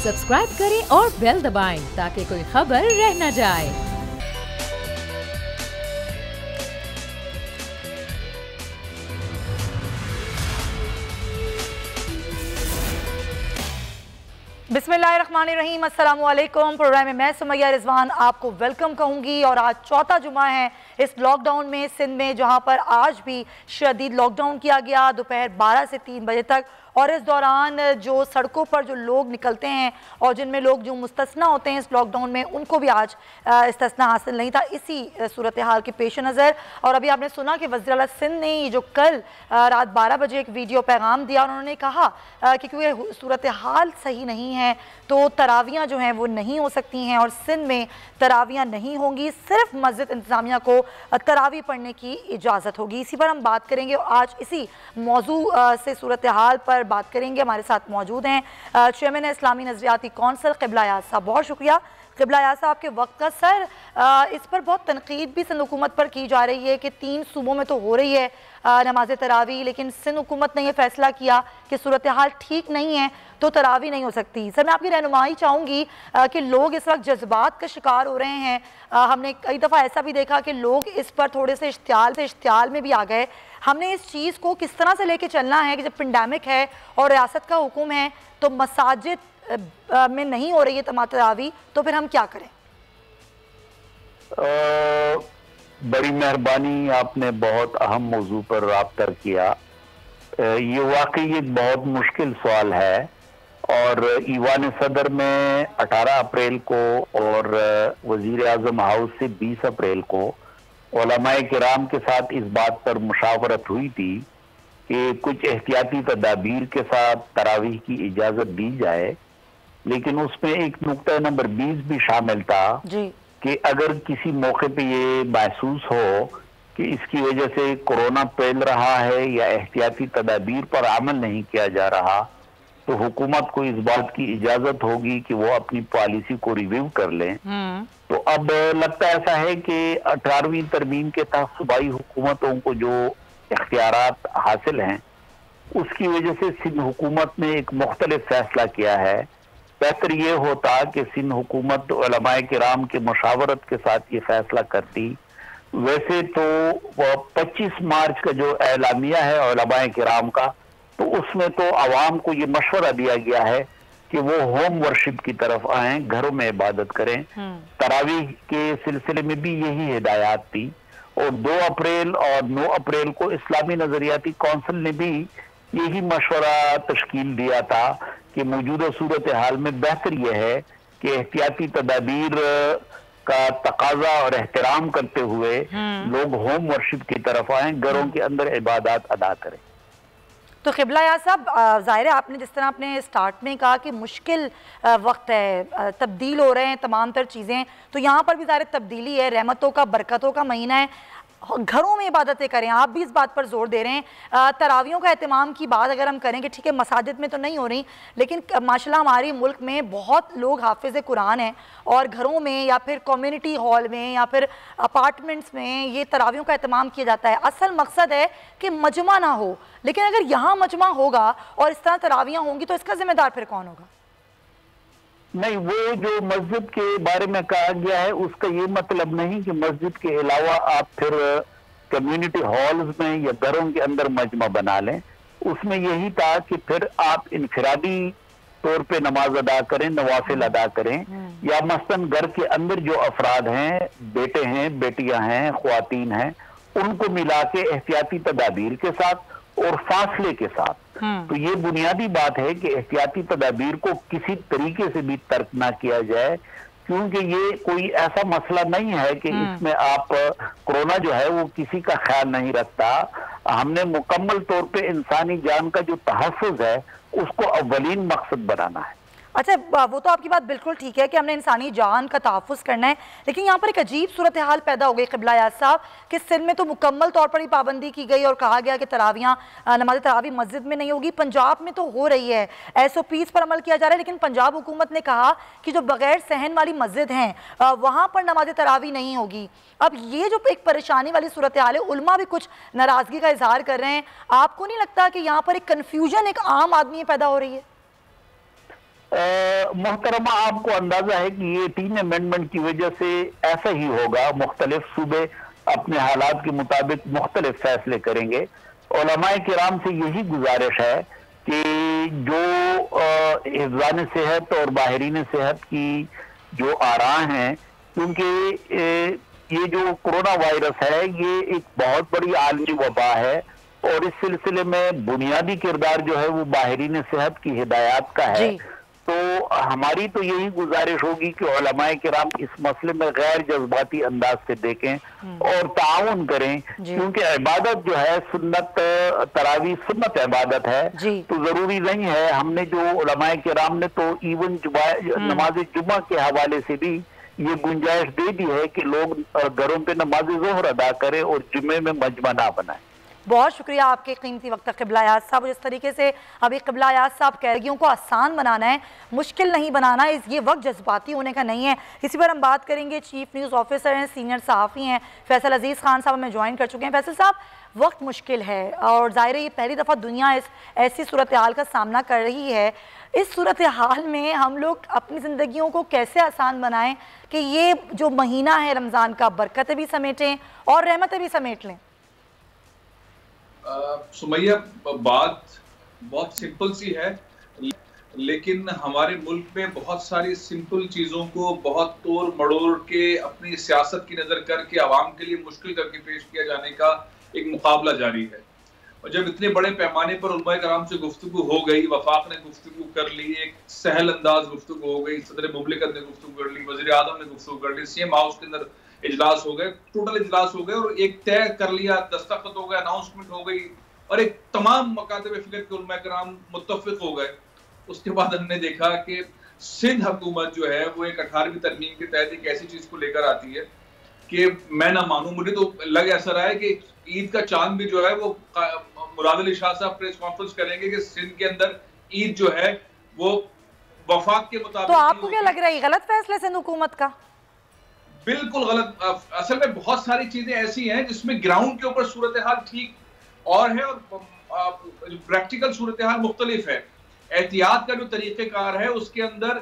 Subscribe करें और bell दबाएं ताकि कोई खबर रह न जाए। बिस्मिल्लाहिर्रहमानिर्रहीम, अस्सलाम वालेकुम। प्रोग्राम में मैं सुमैया रिजवान आपको वेलकम कहूँगी और आज चौथा जुमा है इस लॉकडाउन में सिंध में, जहाँ पर आज भी शदीद लॉकडाउन किया गया दोपहर 12 से 3 बजे तक। और इस दौरान जो सड़कों पर जो लोग निकलते हैं और जिनमें लोग जो मुस्तस्ना होते हैं इस लॉकडाउन में, उनको भी आज इस्तिस्ना हासिल नहीं था। इसी सूरत हाल के पेश नज़र और अभी आपने सुना कि वज़ीर आला सिंध ने जो कल रात 12 बजे एक वीडियो पैगाम दिया, उन्होंने कहा कि क्योंकि सूरत हाल सही नहीं है तो तरावियाँ जो हैं वो नहीं हो सकती हैं और सिंध में तरावियाँ नहीं होंगी, सिर्फ मस्जिद इंतज़ामिया को तरावी पढ़ने की इजाज़त होगी। इसी पर हम बात करेंगे और आज इसी मौजू से सूरत हाल पर बात करेंगे। हमारे साथ मौजूद हैं चेयरमैन इस्लामी नज़रियाती कौंसिल क़िबला याद साहब। बहुत शुक्रिया क़िबला याद साहब आपके वक्त का। सर, इस पर बहुत तनकीद भी सिंध हुकूमत पर की जा रही है कि 3 सूबों में तो हो रही है नमाज तरावी, लेकिन सिंध हुकूमत ने यह फैसला किया कि सूरत हाल ठीक नहीं है तो तरावी नहीं हो सकती। सर, मैं आपकी रहनुमाई चाहूँगी कि लोग इस वक्त जज्बात का शिकार हो रहे हैं। हमने कई दफ़ा ऐसा भी देखा कि लोग इस पर थोड़े से इश्तियाल में भी आ गए। हमने इस चीज़ को किस तरह से लेके चलना है कि जब पेंडेमिक है और रियासत का हुक्म है तो मसाजिद में नहीं हो रही है तरावी, तो फिर हम क्या करें? बड़ी मेहरबानी, आपने बहुत अहम मौजू पर राब्ता किया। ये वाकई एक बहुत मुश्किल सवाल है और ईवान सदर में 18 अप्रैल को और वजीर आज़म हाउस से 20 अप्रैल को उलमाए किराम के साथ इस बात पर मुशावरत हुई थी कि कुछ एहतियाती तदाबीर के साथ तरावीह की इजाज़त दी जाए, लेकिन उसमें एक नुक्ता नंबर 20 भी शामिल था कि अगर किसी मौके पे ये महसूस हो कि इसकी वजह से कोरोना फैल रहा है या एहतियाती तदाबीर पर अमल नहीं किया जा रहा तो हुकूमत को इस बात की इजाज़त होगी कि वो अपनी पॉलिसी को रिव्यू कर लें। तो अब लगता ऐसा है कि 18वीं तरमीम के तहत सूबाई हुकूमतों को जो इख्तियारात हासिल हैं उसकी वजह से सिंध हुकूमत ने एक मुख्तलिफ फैसला किया है। बेहतर ये होता कि सिंध हुकूमत उलमाए किराम के मशावरत के साथ ये फैसला करती। वैसे तो 25 मार्च का जो एलामिया है उलमाए किराम का, तो उसमें तो आवाम को ये मशवरा दिया गया है कि वो होम वर्शिप की तरफ आए, घरों में इबादत करें। तरावीह के सिलसिले में भी यही हिदायत थी और 2 अप्रैल और 9 अप्रैल को इस्लामी नजरियाती कौंसिल ने भी यही मशवरा तश्कील दिया था कि मौजूदा सूरत हाल में बेहतर यह है कि एहतियाती तदाबीर का तकाजा और एहतराम करते हुए लोग होम वर्शिप की तरफ आए, घरों के अंदर इबादत अदा करें। तो क़िबला याद साहब, ज़ाहिर है आपने जिस तरह आपने स्टार्ट में कहा कि मुश्किल वक्त है, तब्दील हो रहे हैं तमाम तर चीज़ें, तो यहाँ पर भी ज़ाहिर तब्दीली है, रहमतों का बरकतों का महीना है, घरों में इबादतें करें। आप भी इस बात पर जोर दे रहे हैं। तरावियों का एहतमाम की बात अगर हम करें कि ठीक है मसाजिद में तो नहीं हो रही, लेकिन माशाल्लाह हमारे मुल्क में बहुत लोग हाफिज़ कुरान हैं और घरों में या फिर कम्युनिटी हॉल में या फिर अपार्टमेंट्स में ये तरावियों का एहतमाम किया जाता है। असल मकसद है कि मजमा ना हो, लेकिन अगर यहाँ मजमा होगा और इस तरह तरावियाँ होंगी तो इसका जिम्मेदार फिर कौन होगा? नहीं, वो जो मस्जिद के बारे में कहा गया है उसका ये मतलब नहीं कि मस्जिद के अलावा आप फिर कम्युनिटी हॉल्स में या घरों के अंदर मजमा बना लें। उसमें यही था कि फिर आप इनफरादी तौर पे नमाज अदा करें, नवाफिल अदा करें, या मसलन घर के अंदर जो अफराद हैं, बेटे हैं, बेटियां हैं, ख्वातीन हैं, उनको मिला के एहतियाती तदाबीर के साथ और फासले के साथ। तो ये बुनियादी बात है कि एहतियाती तदाबीर को किसी तरीके से भी तर्क ना किया जाए, क्योंकि ये कोई ऐसा मसला नहीं है कि इसमें आप कोरोना जो है वो किसी का ख्याल नहीं रखता। हमने मुकम्मल तौर पे इंसानी जान का जो तहफ़्फ़ुज़ है उसको अव्वलीन मकसद बनाना है। अच्छा, वो तो आपकी बात बिल्कुल ठीक है कि हमने इंसानी जान का तहफ़्फ़ुज़ करना है, लेकिन यहाँ पर एक अजीब सूरत हाल पैदा हो गई क़िबला याद साहब कि सिंध में तो मुकम्मल तौर पर ही पाबंदी की गई और कहा गया कि तरावियाँ नमाज तरावी मस्जिद में नहीं होगी। पंजाब में तो हो रही है, SOPs पर अमल किया जा रहा है, लेकिन पंजाब हुकूमत ने कहा कि जो बगैर सहन वाली मस्जिद हैं वहाँ पर नमाज तरावी नहीं होगी। अब ये जो एक परेशानी वाली सूरत हाल है, उलमा भी कुछ नाराज़गी का इजहार कर रहे हैं। आपको नहीं लगता कि यहाँ पर एक कन्फ्यूजन एक आम आदमी पैदा हो रही है? मोहतरमा, आपको अंदाजा है कि ये 3 अमेंडमेंट की वजह से ऐसा ही होगा। मुख्तलिफ सूबे अपने हालात के मुताबिक मुख्तलिफ फैसले करेंगे। उलमाए किराम से यही गुजारिश है कि जो हिफ्ज़ान सेहत और माहिरीन सेहत की जो आरा हैं, क्योंकि ये जो कोरोना वायरस है ये एक बहुत बड़ी आलमी वबा है और इस सिलसिले में बुनियादी किरदार जो है वो माहिरीन सेहत की हिदायत का है। तो हमारी तो यही गुजारिश होगी कि उलमाए किराम इस मसले में गैर जज्बाती अंदाज से देखें और ताउन करें, क्योंकि इबादत जो है सुन्नत तरावी सुन्नत इबादत है, तो जरूरी नहीं है। हमने जो उलमाए किराम ने तो इवन नमाज जुमा के हवाले से भी ये गुंजाइश दे दी है कि लोग घरों पे नमाज ज़ोहर अदा करें और जुमे में मजमा ना बनाएं। बहुत शुक्रिया आपके कीमती वक्त क़िबला याद साहब। जिस तरीके से अभी क़िबला याद साहब कैदियों को आसान बनाना है, मुश्किल नहीं बनाना है, ये वक्त जज्बाती होने का नहीं है। इसी पर हम बात करेंगे। चीफ न्यूज़ ऑफिसर हैं, सीनियर सहाफ़ी हैं फैसल अजीज़ खान साहब हमें ज्वाइन कर चुके हैं। फैसल साहब, वक्त मुश्किल है और ज़ाहिर है ये पहली दफ़ा दुनिया इस ऐसी सूरत हाल का सामना कर रही है। इस सूरत हाल में हम लोग अपनी ज़िंदगियों को कैसे आसान बनाएं कि ये जो महीना है रमज़ान का, बरकतें भी समेटें और रहमतें भी समेट लें? सुमैया, बात बहुत सिंपल सी है, लेकिन हमारे मुल्क में बहुत सारी सिंपल चीज़ों को बहुत तोड़ मड़ोड़ के अपनी सियासत की नज़र करके आवाम के लिए मुश्किल करके पेश किया जाने का एक मुकाबला जारी है। और जब इतने बड़े पैमाने पर उलमाए कराम से गुफ्तगू हो गई, वफाक ने गुफ्तगू कर ली, एक सहल अंदाज गुफ्तगू हो गई, सदर मुमलिकत ने गुफ्तगू कर ली, वज़ीर आज़म ने गुफ्तगू कर ली, सीएम हाउस के अंदर इजलास हो गए, टोटल इजलास हो गए और एक तय कर लिया, दस्तखत हो गए, अनाउंसमेंट हो गई और एक तमाम मकातब फिक्र के उलमाए कराम मुत्तफिक हो गए। उसके बाद हमने देखा कि सिंध हुकूमत जो है वो एक 18वीं तरमीम के तहत एक ऐसी चीज को लेकर आती है कि मैं ना मानूं, मुझे तो लग ऐसा रहा है कि ईद का चांद भी जो है वो मुराद अली शाह साहब प्रेस कॉन्फ्रेंस करेंगे कि सिंध के अंदर ईद जो है वो वफाक के मुताबिक। तो आपको क्या लग रहा है, गलत फैसला सिंध हुकूमत का? बिल्कुल गलत। असल में बहुत सारी चीजें ऐसी हैं जिसमें ग्राउंड के ऊपर सूरत हाल ठीक और है और प्रैक्टिकल सूरत हाल मुख्तलिफ है। एहतियात का जो तरीक़ेकार है उसके अंदर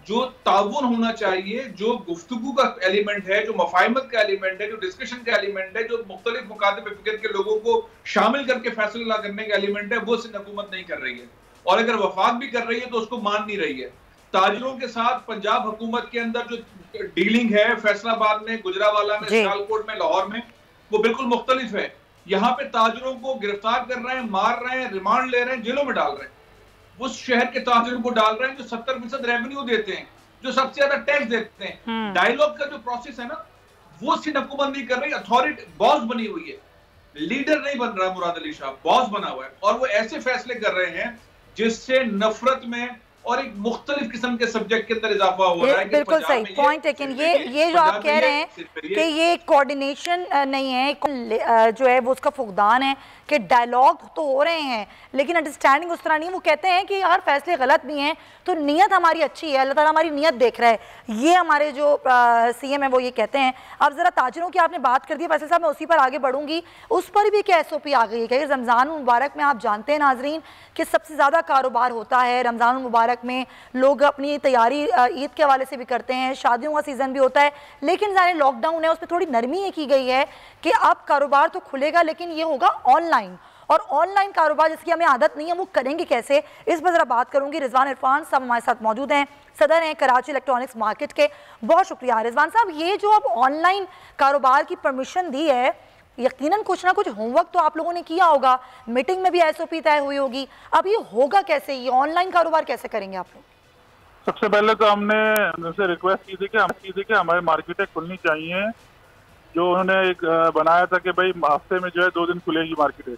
जो ताउन होना चाहिए, जो गुफ्तगू का एलिमेंट है, जो मफाहिमत का एलिमेंट है, जो डिस्कशन का एलिमेंट है, जो मुख्तलिफ मुकातिब फिक्र के लोगों को शामिल करके फैसला करने का एलिमेंट है, वो सिंध हुकूमत नहीं कर रही है। और अगर वफाक भी कर रही है तो उसको मान नहीं रही है। ताजरों के साथ पंजाब हुकूमत के अंदर जो डीलिंग है फैसलाबाद में, गुजरावाला में, सियालकोट में, लाहौर में, वो बिल्कुल मुख्तलिफ है। यहाँ पे ताजरों को गिरफ्तार कर रहे हैं, मार रहे हैं, रिमांड ले रहे हैं, जेलों में डाल रहे हैं। उस शहर के ताजरों को डाल रहे हैं जो 70% रेवेन्यू देते हैं, जो सबसे ज्यादा टैक्स देते हैं। डायलॉग का जो प्रोसेस है ना, वो सिंध हुकूमत नहीं कर रही। अथॉरिटी बॉस बनी हुई है, लीडर नहीं बन रहा। मुराद अली शाह बॉस बना हुआ है और वो ऐसे फैसले कर रहे हैं जिससे नफरत में और एक मुख्तलिफ किस्म के सब्जेक्ट के अंदर इजाफा हो रहा है। बिल्कुल सही पॉइंट। लेकिन ये जो आप कह रहे हैं कि ये कोऑर्डिनेशन नहीं है, जो है वो उसका फुकदान है कि डायलॉग तो हो रहे हैं लेकिन अंडरस्टैंडिंग उस तरह नहीं। वो कहते हैं कि यार फैसले गलत भी हैं तो नीयत हमारी अच्छी है, अल्लाह ताला हमारी नीयत देख रहा है। ये हमारे जो सीएम है वो ये कहते हैं। अब जरा ताजरों की आपने बात कर दी फैसल साहब, मैं उसी पर आगे बढ़ूंगी। उस पर भी क्या SOP आ गई है कि रमज़ान मुबारक में आप जानते हैं नाजरीन कि सबसे ज़्यादा कारोबार होता है। रमज़ान मुबारक में लोग अपनी तैयारी ईद के हवाले से भी करते हैं, शादियों का सीज़न भी होता है, लेकिन ज़ाहिर लॉकडाउन है उसमें थोड़ी नरमी ये की गई है कि अब कारोबार तो खुलेगा लेकिन ये होगा ऑनलाइन। और ऑनलाइन कारोबार जिसकी हमें आदत नहीं है वो करेंगे कैसे, इस पर ज़रा बात करूंगी। रिजवान इरफान साहब हमारे साथ मौजूद हैं, सदर हैं कराची इलेक्ट्रॉनिक्स मार्केट के। बहुत शुक्रिया रिजवान साहब। ये जो अब ऑनलाइन कारोबार की परमिशन दी है, यकीनन कुछ ना कुछ होमवर्क तो आप लोगों ने किया होगा, मीटिंग में भी SOP तय हुई होगी। अब ये होगा कैसे, ये ऑनलाइन कारोबार कैसे करेंगे आप लोग? सबसे पहले तो हमने उनसे रिक्वेस्ट की थी कि हमारी मार्केटें खुलनी चाहिए। जो उन्होंने एक बनाया था कि भाई हफ्ते में जो है 2 दिन खुलेगी मार्केटें,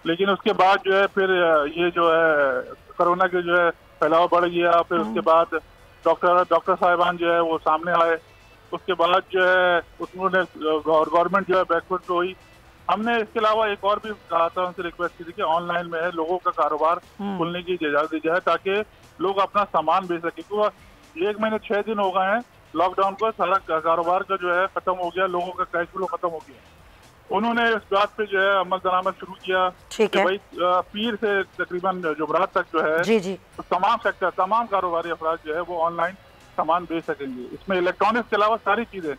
लेकिन उसके बाद जो है फिर ये जो है कोरोना के जो है फैलाव बढ़ गया। फिर उसके बाद डॉक्टर साहिबान जो है वो सामने आए, उसके बाद जो है उन्होंने गवर्नमेंट जो है बैकवर्ड हुई। हमने इसके अलावा एक और भी कहा था, उनसे रिक्वेस्ट की थी कि ऑनलाइन में है लोगों का कारोबार खुलने की इजाजत दी जाए ताकि लोग अपना सामान बेच सके। क्योंकि 1 महीने 6 दिन हो गए हैं लॉकडाउन को, सारा कारोबार का जो है खत्म हो गया, लोगों का कैश फ्लो खत्म हो गया। उन्होंने इस बात पे जो है अमल दरामद शुरू किया कि भाई पीर से तकरीबन जुमरात तक जो है जी तो तमाम सेक्टर, तमाम कारोबारी अफराद जो है वो ऑनलाइन सामान बेच सकेंगे। इसमें इलेक्ट्रॉनिक्स के अलावा सारी चीजें,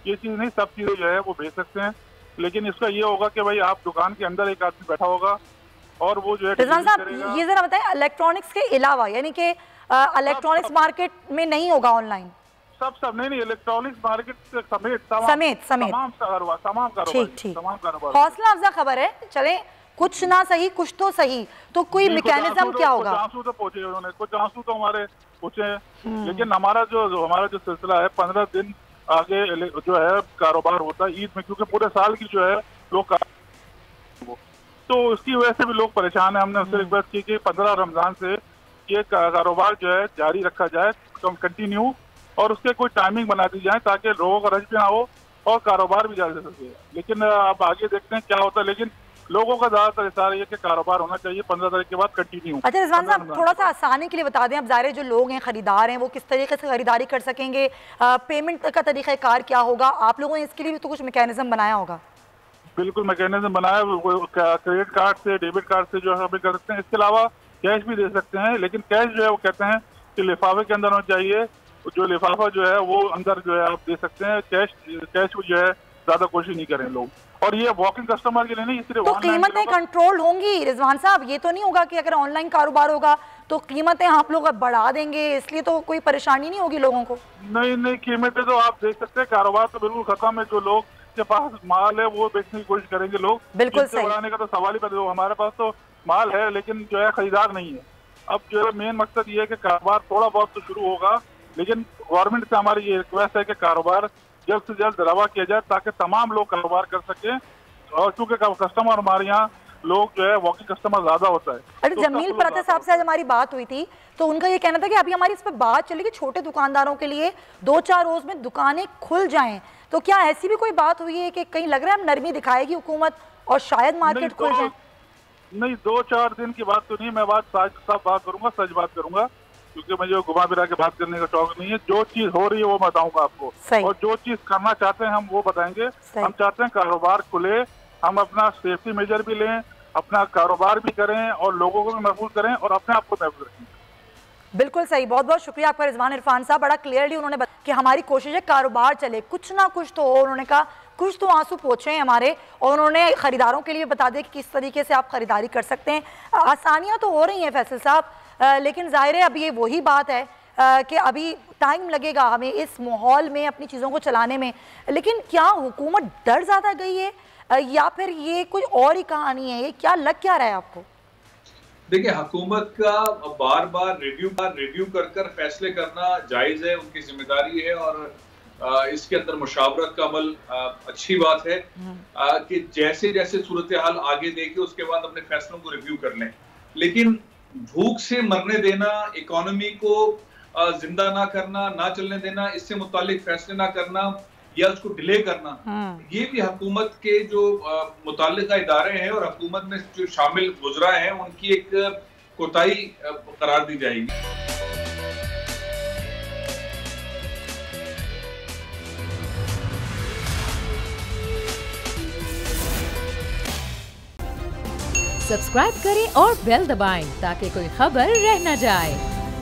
ये चीज नहीं, सब चीजें जो है वो बेच सकते हैं। लेकिन इसका ये होगा कि भाई आप दुकान के अंदर एक आदमी बैठा होगा और वो जो है रिजवान साहब ये जरा बताएं, इलेक्ट्रॉनिक्स के अलावा यानी कि इलेक्ट्रॉनिक्स मार्केट में नहीं होगा ऑनलाइन? सब नहीं, इलेक्ट्रॉनिक्स मार्केट समेत तमाम कारोबार। हौसला अफजा खबर है, चले कुछ ना सही कुछ तो सही, तो कोई मैकेनिज्म क्या होगा? कुछ आंसू तो पहुंचे उन्होंने, कुछ आंसू तो हमारे पहुंचे, लेकिन हमारा जो सिलसिला है 15 दिन आगे जो है कारोबार होता है ईद में, क्योंकि पूरे साल की जो है लोग, तो उसकी वजह से भी लोग परेशान है। हमने उससे रिक्वेस्ट की कि 15 रमजान से ये कारोबार जो है जारी रखा जाए कंटिन्यू, और उसके कोई टाइमिंग बना दी जाए ताकि लोगों का रश भी ना हो और कारोबार भी जारी रह सके। लेकिन अब आगे देखते हैं क्या होता है, लेकिन लोगों का ज्यादातर इशारा ये कि कारोबार होना चाहिए 15 तारीख के बाद कंटिन्यू। अच्छा रिजवान साहब, थोड़ा सा आसानी के लिए बता दें, अब ज़ाहिर जो लोग हैं, खरीदार हैं, वो किस तरीके से खरीदारी कर सकेंगे, पेमेंट का तरीका कार क्या होगा? आप लोगों ने इसके लिए भी तो कुछ मैकेनिज्म बनाया होगा? बिल्कुल मैकेनिज्म बनाया, क्रेडिट कार्ड से, डेबिट कार्ड से जो है भी कर सकते हैं। इसके अलावा कैश भी दे सकते हैं, लेकिन कैश जो है वो कहते हैं कि लिफाफे के अंदर होना चाहिए, जो लिफाफा जो है वो अंदर जो है आप दे सकते हैं। कैश जो है ज्यादा कोशिश नहीं करें लोग, और ये वॉकिंग कस्टमर के लिए नहीं, सिर्फ तो कीमतें कंट्रोल होंगी रिजवान साहब, ये तो नहीं होगा कि अगर ऑनलाइन कारोबार होगा तो कीमतें आप लोग बढ़ा देंगे, इसलिए तो कोई परेशानी नहीं होगी लोगों को? नहीं, कीमतें तो आप देख सकते हैं, कारोबार तो बिल्कुल खत्म है। जो लोग के पास माल है वो बेचने की कोशिश करेंगे लोग, बिल्कुल सही, बढ़ाने का तो सवाल ही पैदा हो। हमारे पास तो माल है लेकिन जो है खरीदार नहीं है। अब जो है मेन मकसद ये है कि कारोबार थोड़ा बहुत तो शुरू होगा, लेकिन गवर्नमेंट से हमारी ये रिक्वेस्ट है कि कारोबार जल्द से जल्द रवा किया जाए ताकि तमाम लोग कारोबार कर सकें, और चूंकि कस्टमर हमारे यहाँ लोग जो है वॉकिंग कस्टमर ज्यादा होता है। अरे तो जमील परते साहब से आज हमारी बात हुई थी, तो उनका ये कहना था कि अभी हमारी इस पर बात चली कि छोटे दुकानदारों के लिए 2-4 रोज में दुकानें खुल जाएं, तो क्या ऐसी भी कोई बात हुई है कि कहीं लग रहा है नरमी दिखाएगी हुकूमत और शायद मार्केट खुल जाए? नहीं, 2-4 दिन की बात तो नहीं, मैं बात बात करूंगा, सच बात करूंगा, क्योंकि मुझे घुमा फिरा के बात करने का शौक नहीं है। जो चीज हो रही है वो बताऊंगा आपको, और जो चीज करना चाहते हैं हम वो बताएंगे। हम चाहते हैं कारोबार खुले, हम अपना सेफ्टी मेजर भी लें, अपना कारोबार भी करें और लोगों को भी महफूज करें और अपने आप को महफूज रखें। बिल्कुल सही, बहुत बहुत शुक्रिया आपका रिजवान इरफान साहब, बड़ा क्लियरली उन्होंने बताया कि हमारी कोशिश है कारोबार चले, कुछ ना कुछ तो हो। उन्होंने कहा कुछ तो आंसू पोंछे हैं हमारे, और उन्होंने खरीदारों के लिए बता दिया कि किस तरीके से आप खरीदारी कर सकते हैं। आसानियां तो हो रही हैं फैसल साहब, लेकिन जाहिर है अब ये वही बात है कि अभी टाइम लगेगा हमें इस माहौल में अपनी चीज़ों को चलाने में। लेकिन क्या हुकूमत डर ज़्यादा गई है या फिर ये कोई और ही कहानी है? ये क्या लग क्या रहा है आपको? देखिए, हुकूमत का बार बार रिव्यू कर फैसले करना जायज़ है, उनकी जिम्मेदारी है, और इसके अंदर मुशावरत का अमल अच्छी बात है कि जैसे जैसे सूरत हाल आगे देखे उसके बाद अपने फैसलों को रिव्यू कर लें। लेकिन भूख से मरने देना, इकोनॉमी को जिंदा ना करना, ना चलने देना, इससे मुतालिक फैसले ना करना या उसको डिले करना, ये भी हुकूमत के जो मुताल्लिका इदारे हैं और हुकूमत में जो शामिल गुजरा हैं उनकी एक कोताही करार दी जाएगी। सब्सक्राइब करें और बेल दबाएं ताकि कोई खबर रह न जाए।